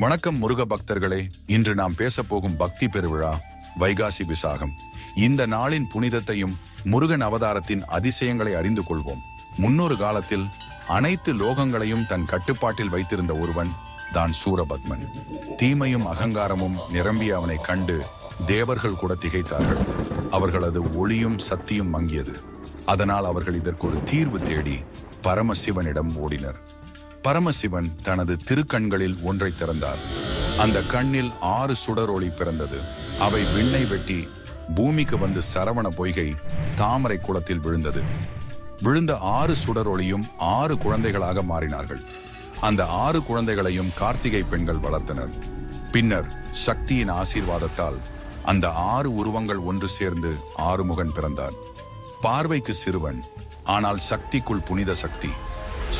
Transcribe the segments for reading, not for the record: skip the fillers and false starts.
வணக்கம் முருக பக்தர்களே. இன்று நாம் பேச போகும் பக்தி பெருவிழா வைகாசி விசாகம். இந்த நாளின் புனிதத்தையும் முருகன் அவதாரத்தின் அதிசயங்களை அறிந்து கொள்வோம். முன்னொரு காலத்தில் அனைத்து லோகங்களையும் தன் கட்டுப்பாட்டில் வைத்திருந்த ஒருவன் தான் சூரபத்மன். தீமையும் அகங்காரமும் நிரம்பிய அவனை கண்டு தேவர்கள் கூட திகைத்தார்கள். அவர்களது ஒளியும் சக்தியும் மங்கியது. அதனால் அவர்கள் இதற்கு ஒரு தீர்வு தேடி பரமசிவனிடம் ஓடினர். பரமசிவன் தனது திருக்கண்களில் ஒன்றை திறந்தார். அந்த கண்ணில் 6 சுடர் ஒளி பிறந்தது. அவை விண்ணை வெட்டி பூமிக்கு வந்து சரவண பொய்கை தாமரை குளத்தில் விழுந்தது. விழுந்த 6 சுடர் ஒளியும் 6 குழந்தைகளாக மாறினார்கள். அந்த 6 குழந்தைகளையும் கார்த்திகை பெண்கள் வளர்த்தனர். பின்னர் சக்தியின் ஆசீர்வாதத்தால் அந்த 6 உருவங்கள் ஒன்று சேர்ந்து ஆறுமுகன் பிறந்தார். பார்வைக்கு சிறுவன், ஆனால் சக்திக்குள் புனித சக்தி.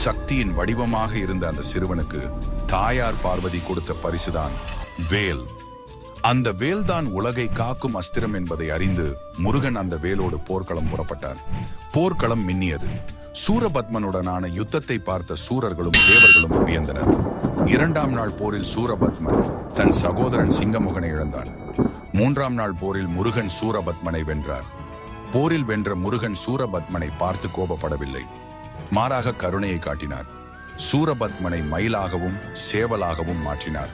சக்தியின் வடிவமாக இருந்த அந்த சிறுவனுக்கு தாயார் பார்வதி கொடுத்த பரிசுதான் வேல். அந்த வேல்தான் உலகை காக்கும் அஸ்திரம் என்பதை அறிந்து முருகன் அந்த வேலோடு போர்க்களம் புறப்பட்டார். போர்க்களம் மின்னியது. சூரபத்மனுடனான யுத்தத்தை பார்த்த சூரர்களும் தேவர்களும் வியந்தனர். 2ஆம் நாள் போரில் சூரபத்மன் தன் சகோதரன் சிங்கமுகனை இழந்தான். 3ஆம் நாள் போரில் முருகன் சூரபத்மனை வென்றார். போரில் வென்ற முருகன் சூரபத்மனை பார்த்து கோபப்படவில்லை, மாறாக கருணையை காட்டினார். சூரபத்மனை மயிலாகவும் சேவலாகவும் மாற்றினார்.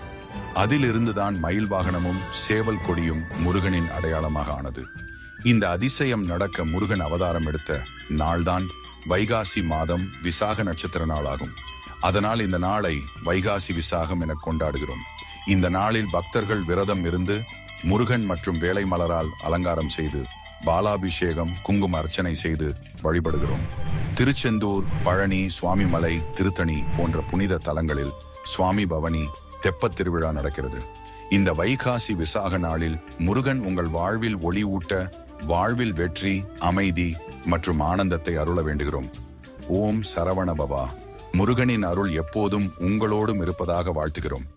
அதிலிருந்துதான் மயில் வாகனமும் சேவல் கொடியும் முருகனின் அடையாளமாக ஆனது. இந்த அதிசயம் நடக்க முருகன் அவதாரம் எடுத்த நாள்தான் வைகாசி மாதம் விசாக நட்சத்திர நாளாகும். அதனால் இந்த நாளை வைகாசி விசாகம் என கொண்டாடுகிறோம். இந்த நாளில் பக்தர்கள் விரதம் இருந்து முருகன் மற்றும் வேலை மலரால் அலங்காரம் செய்து பாலாபிஷேகம், குங்கும அர்ச்சனை செய்து வழிபடுகிறோம். திருச்செந்தூர், பழனி, சுவாமிமலை, திருத்தணி போன்ற புனித தலங்களில் சுவாமி பவனி, தெப்பத் திருவிழா நடக்கிறது. இந்த வைகாசி விசாக நாளில் முருகன் உங்கள் வாழ்வில் ஒளி ஊட்ட, வாழ்வில் வெற்றி, அமைதி மற்றும் ஆனந்தத்தை அருள வேண்டுகிறோம். ஓம் சரவண பவா. முருகனின் அருள் எப்போதும் உங்களோடும் இருப்பதாக வாழ்த்துகிறோம்.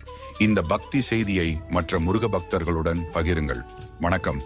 இந்த பக்தி செய்தியை மற்ற முருக பக்தர்களுடன் பகிருங்கள். வணக்கம்.